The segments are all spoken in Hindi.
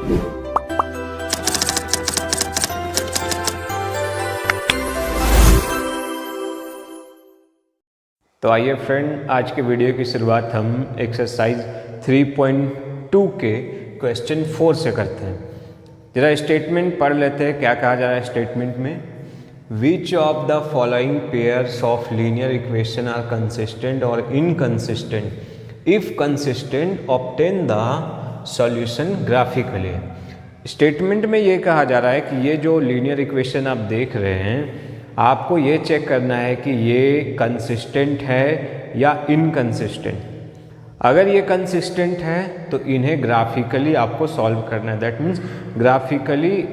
तो आइए फ्रेंड, आज के वीडियो की शुरुआत हम एक्सरसाइज 3.2 के क्वेश्चन 4 से करते हैं। जरा स्टेटमेंट पढ़ लेते हैं, क्या कहा जा रहा है स्टेटमेंट में। Which of the following pairs of linear equation are consistent और inconsistent, if consistent obtain the solution graphically. Statement में ये कहा जा रहा है कि ये जो लीनियर इक्वेशन आप देख रहे हैं, आपको ये चेक करना है कि ये कंसिस्टेंट है या इनकंसिस्टेंट। अगर ये कंसिस्टेंट है तो इन्हें ग्राफिकली आपको सॉल्व करना है। दैट मीन्स ग्राफिकली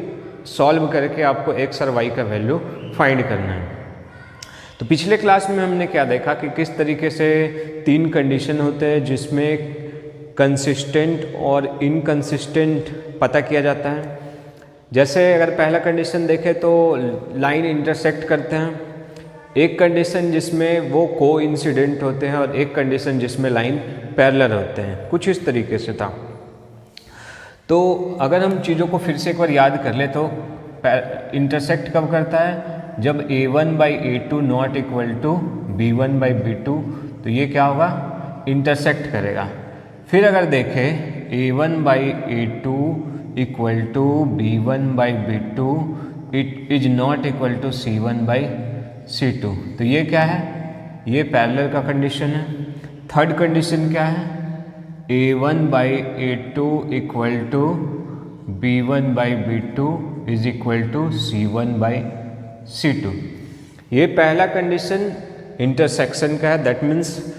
सॉल्व करके आपको एक्स और वाई का वैल्यू फाइंड करना है। तो पिछले क्लास में हमने क्या देखा कि किस तरीके से 3 कंडीशन होते हैं जिसमें कंसिस्टेंट और इनकंसिस्टेंट पता किया जाता है। जैसे अगर पहला कंडीशन देखें तो लाइन इंटरसेक्ट करते हैं, एक कंडीशन जिसमें वो कोइंसिडेंट होते हैं और एक कंडीशन जिसमें लाइन पैरेलल होते हैं। कुछ इस तरीके से था। तो अगर हम चीज़ों को फिर से एक बार याद कर ले तो इंटरसेक्ट कब करता है, जब a1/a2 not equal to b1/b2, तो ये क्या होगा, इंटरसेक्ट करेगा। फिर अगर देखें a1/a2 equal to b1/b2 it is not equal to c1/c2, तो ये क्या है, ये पैरेलल का कंडीशन है। थर्ड कंडीशन क्या है, a1/a2 equal to b1/b2 is equal to c1/c2। ये पहला कंडीशन इंटरसेक्शन का है। दैट मीन्स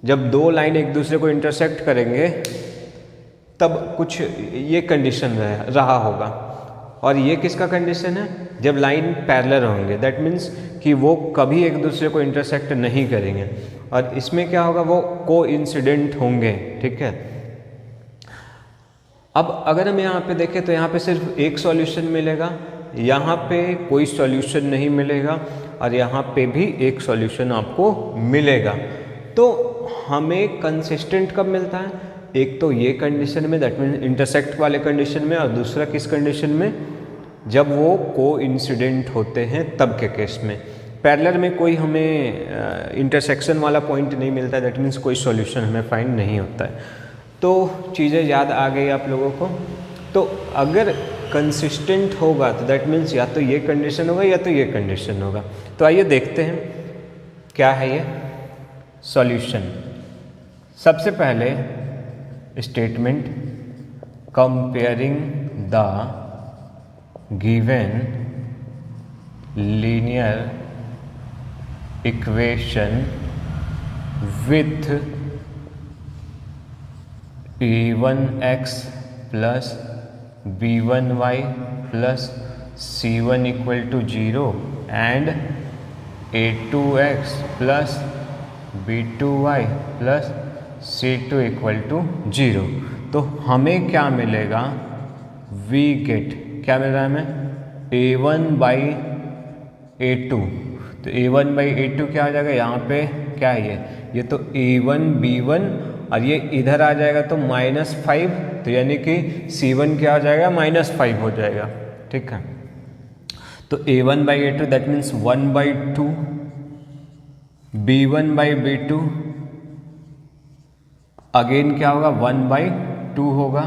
जब दो लाइन एक दूसरे को इंटरसेक्ट करेंगे तब कुछ ये कंडीशन रहा होगा। और ये किसका कंडीशन है, जब लाइन पैरेलल होंगे। दैट मीन्स कि वो कभी एक दूसरे को इंटरसेक्ट नहीं करेंगे। और इसमें क्या होगा, वो कोइंसिडेंट होंगे। ठीक है। अब अगर हम यहाँ पे देखें तो यहाँ पे सिर्फ एक सॉल्यूशन मिलेगा, यहाँ पे कोई सॉल्यूशन नहीं मिलेगा और यहाँ पे भी एक सॉल्यूशन आपको मिलेगा। तो हमें कंसिस्टेंट कब मिलता है, एक तो ये कंडीशन में, दैट मीन इंटरसेक्ट वाले कंडीशन में, और दूसरा किस कंडीशन में, जब वो कोइंसिडेंट होते हैं तब के केस में। पैरेलल में कोई हमें इंटरसेक्शन वाला पॉइंट नहीं मिलता, दैट मीन्स कोई सॉल्यूशन हमें फाइंड नहीं होता है। तो चीज़ें याद आ गई आप लोगों को। तो अगर कंसिस्टेंट होगा तो दैट मीन्स या तो ये कंडीशन होगा या तो ये कंडीशन होगा। तो आइए देखते हैं क्या है ये सॉल्यूशन। सबसे पहले statement, comparing the given linear equation with a1x plus b1y plus c1 equal to 0 and a2x plus b2y plus c2 equal to 0। तो हमें क्या मिलेगा, वी गेट, क्या मिल रहा है हमें, a1/a2। तो a1/a2 क्या आ जाएगा, यहाँ पे क्या है ये तो a1 b1 और ये इधर आ जाएगा तो -5, तो यानी कि c1 क्या हो जाएगा, -5 हो जाएगा। ठीक है। तो a1/a2 that means 1/2, b1/b2 again क्या होगा, 1/2 होगा,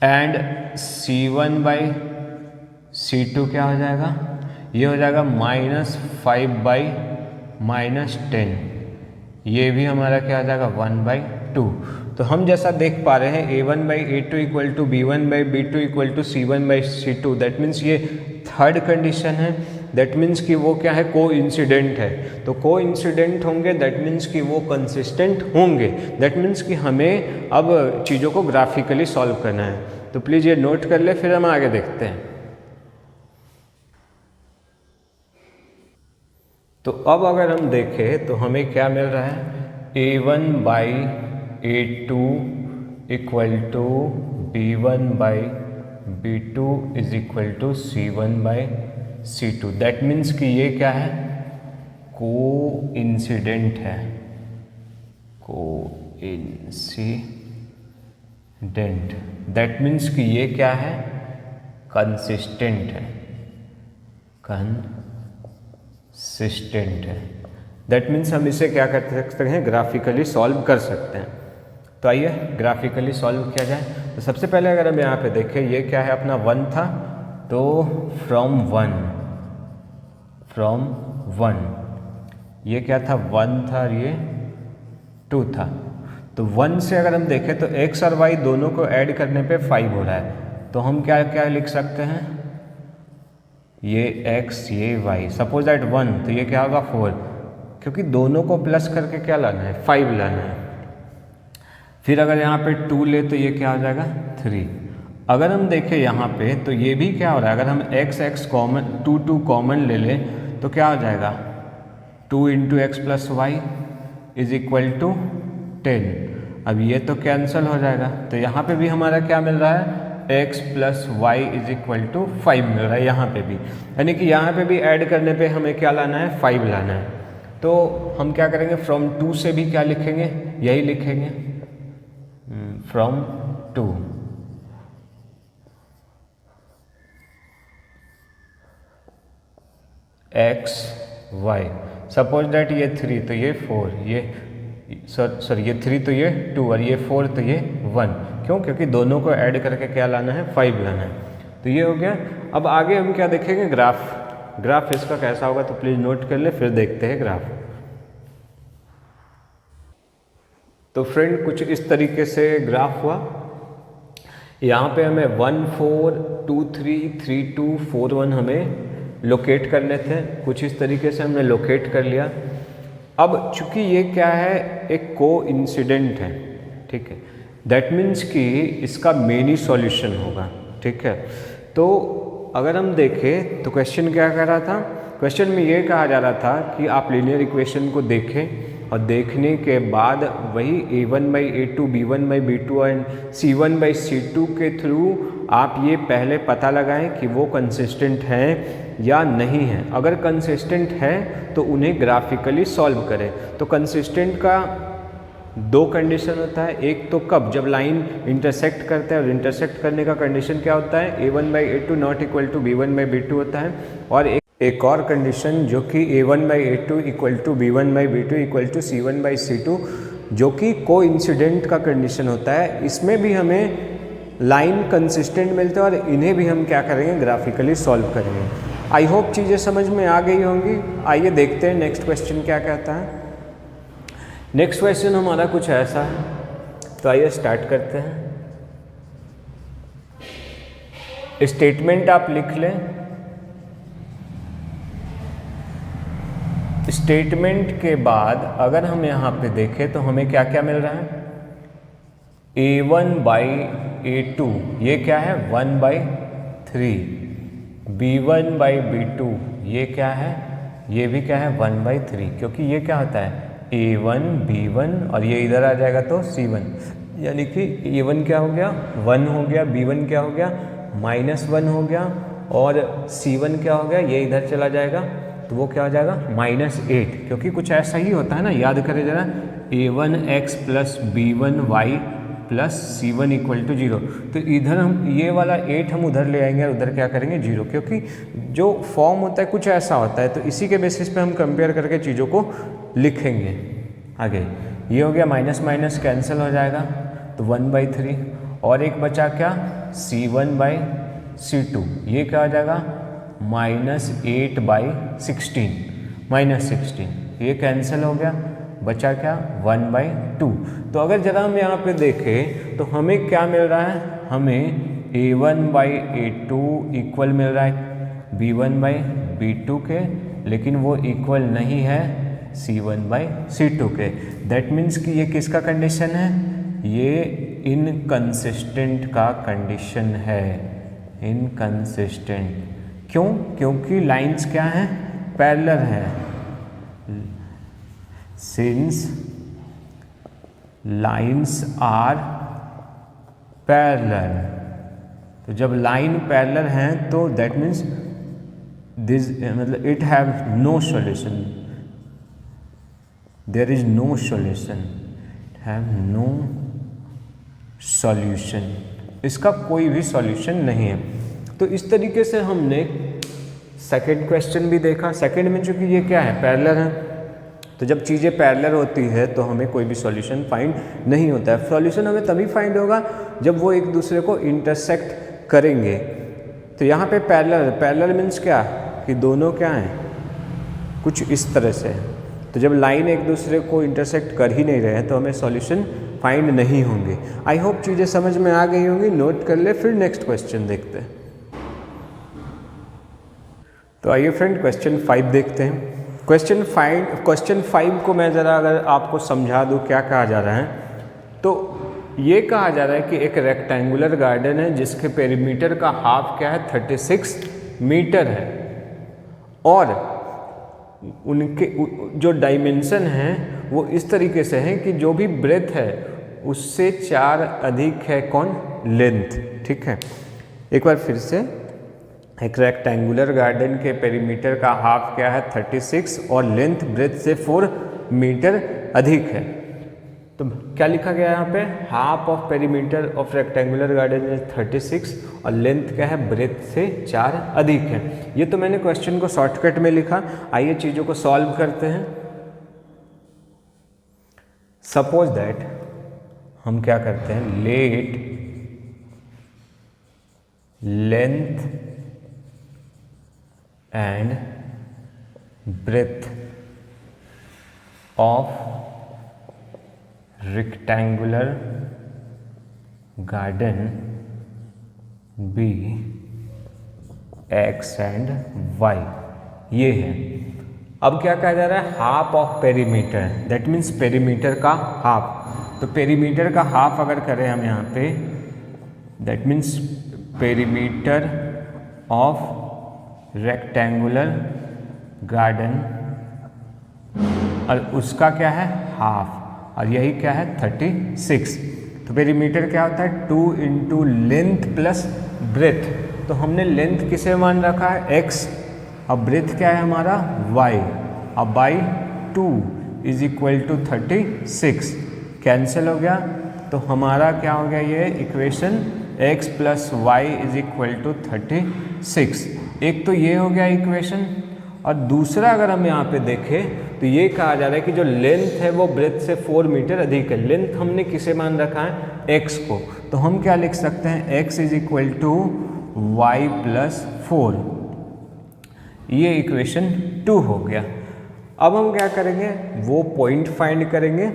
एंड c1/c2 क्या हो जाएगा, ये हो जाएगा -5/10। ये भी हमारा क्या हो जाएगा, 1/2। तो हम जैसा देख पा रहे हैं a1/a2 equal to b1/b2 equal to c1/c2, that means ये थर्ड कंडीशन है। दैट मीन्स कि वो क्या है, कोइंसिडेंट है। तो कोइंसिडेंट होंगे दैट मीन्स कि वो कंसिस्टेंट होंगे। दैट मीन्स कि हमें अब चीज़ों को ग्राफिकली सॉल्व करना है। तो प्लीज़ ये नोट कर ले, फिर हम आगे देखते हैं। तो अब अगर हम देखें तो हमें क्या मिल रहा है, a1/a2 equal to b1/b2 is equal to c1/c2। That means कि ये क्या है, कोइंसिडेंट है, कोइंसिडेंट डेंट, दैट मीन्स कि ये क्या है, कंसिस्टेंट है, कंसिस्टेंट है। दैट मीन्स हम इसे क्या कर सकते हैं, ग्राफिकली सॉल्व कर सकते हैं। तो आइए ग्राफिकली सॉल्व किया जाए। तो सबसे पहले अगर हम यहाँ पे देखें, ये क्या है अपना 1 था, तो फ्रॉम वन ये क्या था, 1 था और ये 2 था। तो 1 से अगर हम देखें तो x और y दोनों को ऐड करने पे 5 हो रहा है। तो हम क्या क्या लिख सकते हैं, ये x ये y, सपोज दैट 1, तो ये क्या होगा 4, क्योंकि दोनों को प्लस करके क्या लाना है, 5 लाना है। फिर अगर यहाँ पे 2 ले तो ये क्या हो जाएगा 3। अगर हम देखें यहाँ पे तो ये भी क्या हो रहा है, अगर हम x कॉमन 2 कॉमन ले लें तो क्या हो जाएगा, 2 × x + y is equal to 10। अब ये तो कैंसिल हो जाएगा, तो यहाँ पे भी हमारा क्या मिल रहा है, x + y is equal to 5 मिल रहा है यहाँ पे भी। यानी कि यहाँ पे भी ऐड करने पे हमें क्या लाना है, 5 लाना है। तो हम क्या करेंगे, फ्रॉम 2 से भी क्या लिखेंगे, यही लिखेंगे, from 2। x y, suppose that ये 3 तो ये 4, ये सॉरी ये 3 तो ये 2 और ये 4 तो ये 1। क्यों, क्योंकि दोनों को ऐड करके क्या लाना है, 5 लाना है। तो ये हो गया। अब आगे हम क्या देखेंगे, ग्राफ इसका कैसा होगा, तो प्लीज़ नोट कर ले, फिर देखते हैं ग्राफ। तो फ्रेंड कुछ इस तरीके से ग्राफ हुआ। यहाँ पे हमें 1 4 2 3 3 2 4 1 हमें लोकेट करने थे, कुछ इस तरीके से हमने लोकेट कर लिया। अब चूंकि ये क्या है, एक कोइंसिडेंट है, ठीक है, दैट मीन्स कि इसका मेनी सॉल्यूशन होगा, ठीक है। तो अगर हम देखें तो क्वेश्चन क्या कह रहा था, क्वेश्चन में ये कहा जा रहा था कि आप लीनियर इक्वेशन को देखें और देखने के बाद वही a1/a2 b1/b2 एंड c1/c2 के थ्रू आप ये पहले पता लगाएं कि वो कंसिस्टेंट हैं या नहीं है। अगर कंसिस्टेंट है तो उन्हें ग्राफिकली सॉल्व करें। तो कंसिस्टेंट का 2 कंडीशन होता है, एक तो कब, जब लाइन इंटरसेक्ट करते हैं, और इंटरसेक्ट करने का कंडीशन क्या होता है, a1/a2 not equal to b1/b2 होता है। और एक और कंडीशन जो कि a1/a2 equal to b1/b2 equal to c1/c2 जो कि कोइंसिडेंट का कंडीशन होता है। इसमें भी हमें लाइन कंसिस्टेंट मिलते हैं और इन्हें भी हम क्या करेंगे, ग्राफिकली सॉल्व करेंगे। आई होप चीज़ें समझ में आ गई होंगी। आइए देखते हैं नेक्स्ट क्वेश्चन क्या कहता है। नेक्स्ट क्वेश्चन हमारा कुछ ऐसा है, तो आइए स्टार्ट करते हैं। स्टेटमेंट आप लिख लें। स्टेटमेंट के बाद अगर हम यहाँ पे देखें तो हमें क्या क्या मिल रहा है, a1/a2 ये क्या है 1/3, b1/b2 ये क्या है, ये भी क्या है 1/3, क्योंकि ये क्या होता है a1 b1 और ये इधर आ जाएगा तो c1, यानी कि a1 क्या हो गया 1 हो गया, b1 क्या हो गया -1 हो गया और c1 क्या हो गया, ये इधर चला जाएगा तो वो क्या हो जाएगा -8, क्योंकि कुछ ऐसा ही होता है ना, याद करें जरा, a1x + b1y + c1 = 0। तो इधर हम ये वाला 8 हम उधर ले आएंगे और उधर क्या करेंगे 0, क्योंकि जो फॉर्म होता है कुछ ऐसा होता है। तो इसी के बेसिस पे हम कंपेयर करके चीज़ों को लिखेंगे। आगे ये हो गया, माइनस माइनस कैंसिल हो जाएगा तो 1/3 और एक बचा क्या c1/c2, ये क्या हो जाएगा -8/16 -16, ये कैंसिल हो गया, बचा क्या 1/2। तो अगर जरा हम यहाँ पे देखें तो हमें क्या मिल रहा है, हमें a1/a2 इक्वल मिल रहा है b1/b2 के, लेकिन वो इक्वल नहीं है c1/c2 के। दैट मीन्स कि ये किसका कंडीशन है, ये इनकंसिस्टेंट का कंडीशन है, इनकंसिस्टेंट। क्यों, क्योंकि लाइंस क्या हैं पैरेलल हैं, सिंस लाइंस आर पैरेलल। तो जब लाइन पैरेलल हैं तो दैट मीन्स दिस मतलब it have no solution, there is no solution, have no solution, इसका कोई भी सॉल्यूशन नहीं है। तो इस तरीके से हमने सेकंड क्वेश्चन भी देखा। सेकंड में चूंकि ये क्या है, पैरेलल है, तो जब चीज़ें पैरेलल होती है तो हमें कोई भी सॉल्यूशन फाइंड नहीं होता है। सॉल्यूशन हमें तभी फाइंड होगा जब वो एक दूसरे को इंटरसेक्ट करेंगे। तो यहाँ पे पैरेलल मीन्स क्या कि दोनों क्या हैं, कुछ इस तरह से। तो जब लाइन एक दूसरे को इंटरसेक्ट कर ही नहीं रहे हैं तो हमें सॉल्यूशन फाइंड नहीं होंगे। आई होप चीज़ें समझ में आ गई होंगी, नोट कर ले, फिर नेक्स्ट क्वेश्चन देखते हैं। तो आइए फ्रेंड क्वेश्चन 5 देखते हैं। क्वेश्चन 5 को मैं ज़रा अगर आपको समझा दूँ क्या कहा जा रहा है, तो ये कहा जा रहा है कि एक रेक्टेंगुलर गार्डन है जिसके पेरीमीटर का हाफ क्या है, 36 मीटर है, और उनके जो डायमेंशन हैं वो इस तरीके से हैं कि जो भी ब्रेथ है उससे 4 अधिक है कौन, लेंथ। ठीक है, एक बार फिर से, एक रेक्टेंगुलर गार्डन के पेरीमीटर का हाफ क्या है, 36, और लेंथ ब्रेथ से 4 मीटर अधिक है। तो क्या लिखा गया यहाँ पे, half of perimeter of rectangular garden is 36 और लेंथ क्या है, ब्रेथ से 4 अधिक है। ये तो मैंने क्वेश्चन को शॉर्टकट में लिखा। आइए चीज़ों को सॉल्व करते हैं। सपोज दैट हम क्या करते हैं, let length and breadth of rectangular garden be x and y, ये है। अब क्या कहा जा रहा है, half of perimeter, that means perimeter का हाफ। तो पेरीमीटर का हाफ अगर करें हम यहाँ पे, that means perimeter of rectangular garden, और उसका क्या है, हाफ, और यही क्या है, 36। तो पेरीमीटर क्या होता है, 2 इंटू लेंथ प्लस ब्रेथ। तो हमने लेंथ किसे मान रखा है, x, और ब्रेथ क्या है हमारा, y, और by 2 is equal to 36। Cancel हो गया, तो हमारा क्या हो गया, ये equation x plus y is equal to 36। एक तो ये हो गया इक्वेशन, और दूसरा अगर हम यहाँ पे देखें तो ये कहा जा रहा है कि जो लेंथ है वो ब्रेथ से 4 मीटर अधिक है। लेंथ हमने किसे मान रखा है, x को। तो हम क्या लिख सकते हैं, x is equal to y plus 4। ये इक्वेशन 2 हो गया। अब हम क्या करेंगे, वो पॉइंट फाइंड करेंगे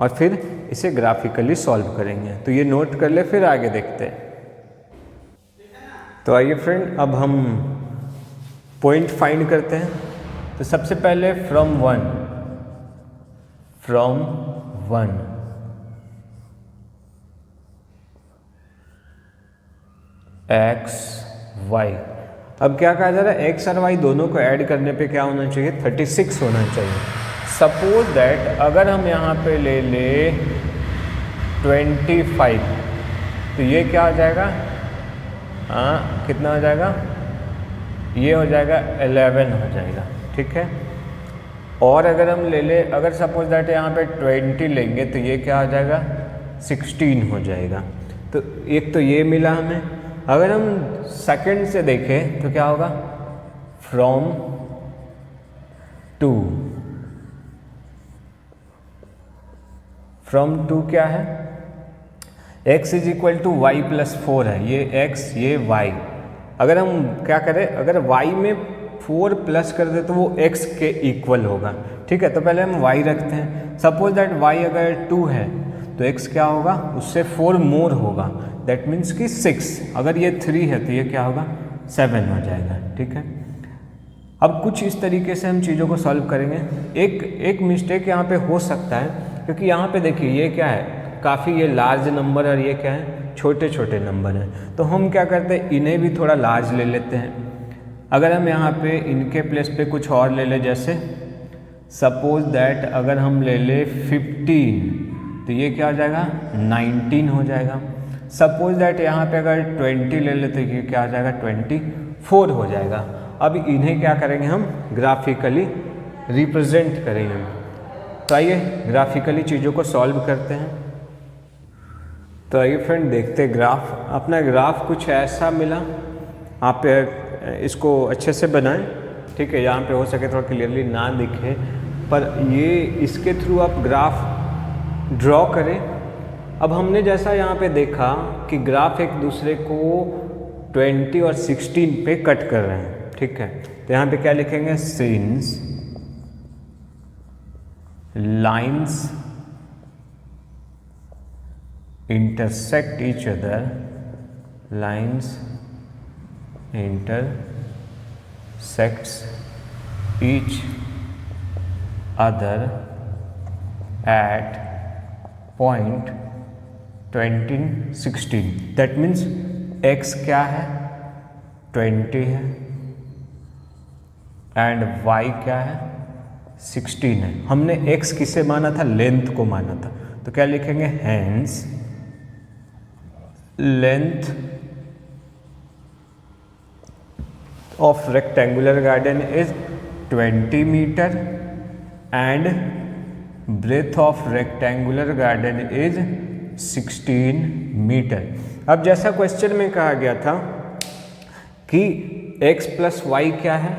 और फिर इसे ग्राफिकली सॉल्व करेंगे। तो ये नोट कर ले, फिर आगे देखते हैं। तो आइए फ्रेंड, अब हम पॉइंट फाइंड करते हैं। तो सबसे पहले फ्रॉम वन x y। अब क्या कहा जा रहा है, x और y दोनों को ऐड करने पे क्या होना चाहिए, 36 होना चाहिए। सपोज दैट अगर हम यहाँ पे ले ले 25, तो ये क्या हो जाएगा, हाँ कितना हो जाएगा, ये हो जाएगा 11 हो जाएगा। ठीक है, और अगर हम ले ले, अगर सपोज दैट यहाँ पे 20 लेंगे तो ये क्या हो जाएगा, 16 हो जाएगा। तो एक तो ये मिला हमें। अगर हम सेकंड से देखें तो क्या होगा, फ्रॉम 2 क्या है, x is equal to y plus 4 है, ये x ये y। अगर हम क्या करें, अगर y में 4 प्लस कर दे तो वो x के इक्वल होगा। ठीक है, तो पहले हम y रखते हैं। सपोज दैट y अगर 2 है तो x क्या होगा, उससे 4 मोर होगा, दैट मीन्स कि 6। अगर ये 3 है तो ये क्या होगा, 7 हो जाएगा। ठीक है, अब कुछ इस तरीके से हम चीज़ों को सॉल्व करेंगे। एक मिस्टेक यहाँ पे हो सकता है, क्योंकि यहाँ पे देखिए ये क्या है, काफ़ी ये लार्ज नंबर और ये क्या है, छोटे छोटे नंबर हैं। तो हम क्या करते हैं, इन्हें भी थोड़ा लार्ज ले लेते हैं। अगर हम यहाँ पे इनके प्लेस पे कुछ और ले ले, जैसे सपोज दैट अगर हम ले ले 15, तो ये क्या हो जाएगा, 19 हो जाएगा। सपोज दैट यहाँ पे अगर 20 ले ले तो ये क्या हो जाएगा, 24 हो जाएगा। अब इन्हें क्या करेंगे, हम ग्राफिकली रिप्रेजेंट करेंगे। तो आइए ग्राफिकली चीज़ों को सॉल्व करते हैं। तो आइए फ्रेंड देखते ग्राफ। अपना ग्राफ कुछ ऐसा मिला, आप इसको अच्छे से बनाएं, ठीक है। यहाँ पे हो सके थोड़ा क्लियरली ना दिखे, पर ये इसके थ्रू आप ग्राफ ड्रॉ करें। अब हमने जैसा यहाँ पे देखा कि ग्राफ एक दूसरे को 20 और 16 पे कट कर रहे हैं, ठीक है। तो यहाँ पे क्या लिखेंगे, since lines intersect each other, lines intersects each other at point 20 16। that means x क्या है, 20 है, एंड y क्या है, 16 है। हमने x किसे माना था, लेंथ को माना था। तो क्या लिखेंगे, hence length of rectangular garden is 20 meter and breadth of rectangular garden is 16 meter। अब जैसा क्वेश्चन में कहा गया था कि x प्लस वाई क्या है,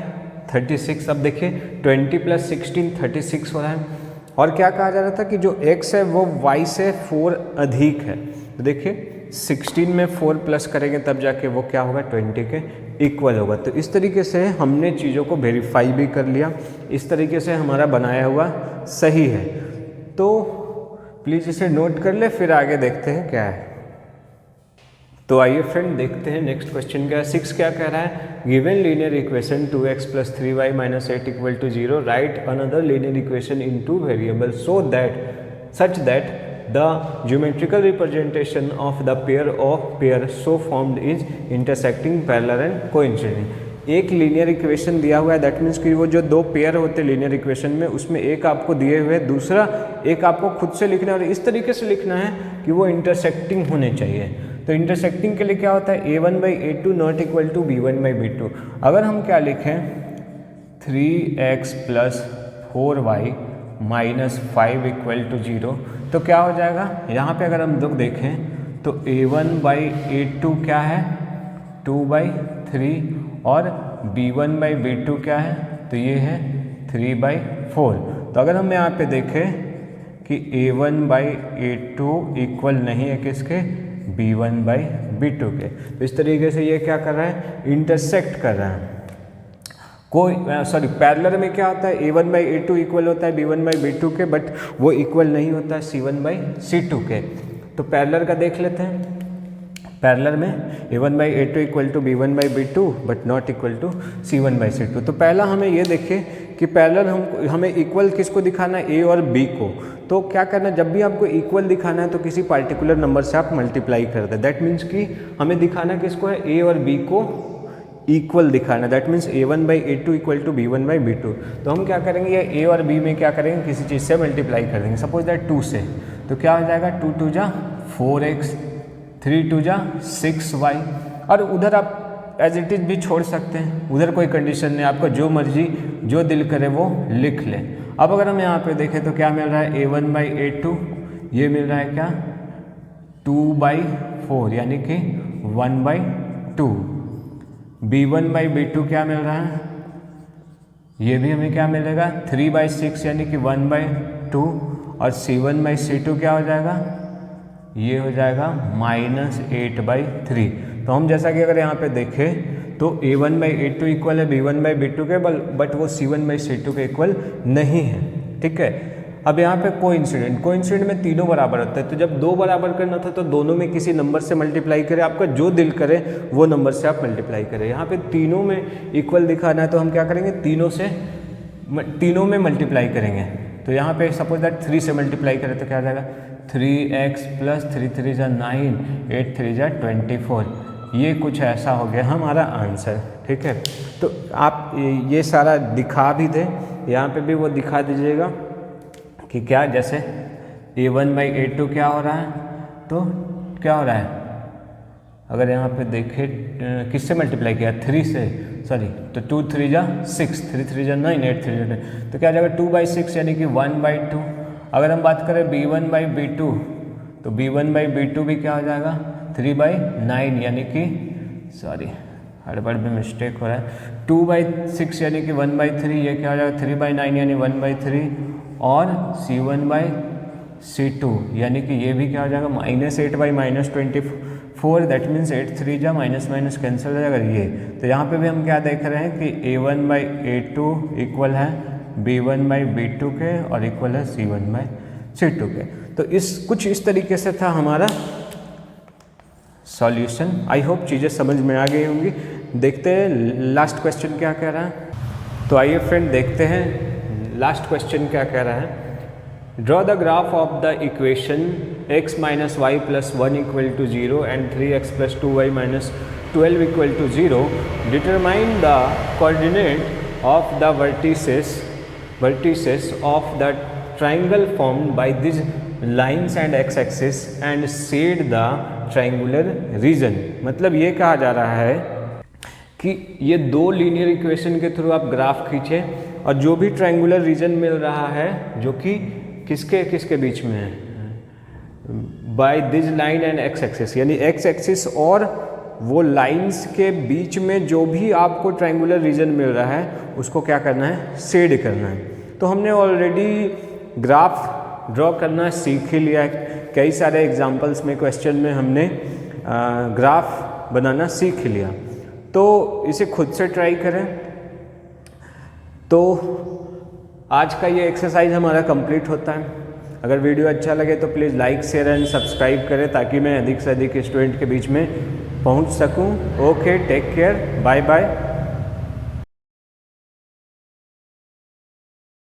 36। अब देखिए 20 प्लस 16 36 हो रहा है, और क्या कहा जा रहा था कि जो x है वो y से 4 अधिक है। तो देखिए 16 में 4 प्लस करेंगे तब जाके वो क्या होगा, 20 के इक्वल होगा। तो इस तरीके से हमने चीज़ों को वेरीफाई भी कर लिया, इस तरीके से हमारा बनाया हुआ सही है। तो प्लीज़ इसे नोट कर ले, फिर आगे देखते हैं क्या है। तो आइए फ्रेंड देखते हैं नेक्स्ट क्वेश्चन क्या है। 6 क्या कह रहा है, given linear equation 2x + 3y - 8 = 0, right another linear equation in 2 variable such that the geometrical representation of the pair so formed is intersecting, parallel and coinciding। एक लीनियर इक्वेशन दिया हुआ है, दैट मीन्स कि वो जो दो पेयर होते हैं लीनियर इक्वेशन में, उसमें एक आपको दिए हुए है, दूसरा एक आपको खुद से लिखना है, और इस तरीके से लिखना है कि वो इंटरसेक्टिंग होने चाहिए। तो इंटरसेक्टिंग के लिए क्या होता है, a1/a2 ≠ b1/b2। अगर हम क्या लिखें, 3x + 4y - 5 = 0, तो क्या हो जाएगा, यहाँ पे अगर हम लोग देखें तो a1/a2 क्या है, 2/3, और b1/b2 क्या है, तो ये है 3/4। तो अगर हम यहाँ पे देखें कि a1/a2 इक्वल नहीं है किसके, b1/b2 के, तो इस तरीके से ये क्या कर रहा है, इंटरसेक्ट कर रहा है। पैरेलल में क्या होता है, a1/a2 इक्वल होता है b1/b2 के, बट वो इक्वल नहीं होता है c1/c2 के। तो पैरेलल का देख लेते हैं। पैरेलल में a1/a2 = b1/b2 but not equal to c1/c2। तो पहला हमें ये देखिए कि पैरेलल हमें इक्वल किसको दिखाना है, a और b को। तो क्या करना है, जब भी आपको इक्वल दिखाना है तो किसी पार्टिकुलर नंबर से आप मल्टीप्लाई कर दें। दैट मीन्स कि हमें दिखाना किसको है, a और b को इक्वल दिखाना। That means a1/a2 = b1/b2। तो हम क्या करेंगे, ये a और b में क्या करेंगे, किसी चीज़ से मल्टीप्लाई कर देंगे, सपोज दैट 2 से। तो क्या हो जाएगा, 2 × 2 = 4x, 3 × 2 = 6y, और उधर आप एज इट इज़ भी छोड़ सकते हैं, उधर कोई कंडीशन नहीं, आपका जो मर्जी जो दिल करे वो लिख ले। अब अगर हम यहाँ पे देखें तो क्या मिल रहा है, a1/a2 ये मिल रहा है क्या, 2/4 यानी कि 1/2। b1/b2 क्या मिल रहा है, ये भी हमें क्या मिलेगा, 3/6 यानी कि 1/2, और c1/c2 क्या हो जाएगा, ये हो जाएगा -8/3। तो हम जैसा कि अगर यहाँ पे देखें तो a1/a2 इक्वल है b1/b2 के, बट वो c1/c2 के इक्वल नहीं है, ठीक है। अब यहाँ पे कोइंसिडेंट में तीनों बराबर होता है। तो जब दो बराबर करना था तो दोनों में किसी नंबर से मल्टीप्लाई करें, आपका जो दिल करे वो नंबर से आप मल्टीप्लाई करें। यहाँ पे तीनों में इक्वल दिखाना है तो हम क्या करेंगे, तीनों में मल्टीप्लाई करेंगे। तो यहाँ पे सपोज दैट 3 से मल्टीप्लाई करें तो क्या आ जाएगा, 3x + 3 × 3 = 9, 8 × 3 = 24। ये कुछ ऐसा हो गया हमारा आंसर, ठीक है। तो आप ये सारा दिखा भी दें, यहाँ पे भी वो दिखा दीजिएगा कि क्या, जैसे a1/a2 क्या हो रहा है, तो क्या हो रहा है, अगर यहाँ पे देखें किससे मल्टीप्लाई किया, 3 से, सॉरी, तो 2 × 3 = 6, 3 × 3 = 9, 8 × 3 = 10, तो क्या आ जाएगा 2/6 यानी कि 1/2। अगर हम बात करें b1/b2 तो B1/B2 भी क्या हो जाएगा 3/9 यानी कि सॉरी हड़बड़ में मिस्टेक हो रहा है 2/6 यानी कि 1/3 ये क्या हो जाएगा 3/9 यानी 1/3 और C1/C2 यानी कि ये भी क्या हो जाएगा -8/-24 दैट मीन्स 8 3 जा माइनस माइनस कैंसिल हो जाएगा ये। तो यहाँ पे भी हम क्या देख रहे हैं कि A1/A2 इक्वल है B1/B2 के और इक्वल है C1/C2 के। तो कुछ इस तरीके से था हमारा सॉल्यूशन। आई होप चीज़ें समझ में आ गई होंगी। देखते हैं लास्ट क्वेश्चन क्या कह रहा है। तो आइए फ्रेंड देखते हैं लास्ट क्वेश्चन क्या कह रहा है। Draw the graph of the equation x - y + 1 = 0 and 3x + 2y - 12 = 0. Determine the coordinate of the vertices of the triangle formed by these lines and x-axis and shade the triangular region. मतलब ये कहा जा रहा है कि ये दो लीनियर इक्वेशन के थ्रू आप ग्राफ खींचें और जो भी ट्रायंगुलर रीजन मिल रहा है जो कि किसके बीच में है by this line and x axis, यानी एक्स एक्सिस और वो लाइंस के बीच में जो भी आपको ट्रायंगुलर रीजन मिल रहा है उसको क्या करना है शेड करना है। तो हमने ऑलरेडी ग्राफ ड्रॉ करना सीख ही लिया है। कई सारे एग्जांपल्स में क्वेश्चन में हमने ग्राफ बनाना सीख लिया। तो इसे खुद से ट्राई करें। तो आज का ये एक्सरसाइज हमारा कंप्लीट होता है। अगर वीडियो अच्छा लगे तो please like share and subscribe करें ताकि मैं अधिक से अधिक स्टूडेंट के बीच में पहुंच सकूं। Okay, take care, bye bye.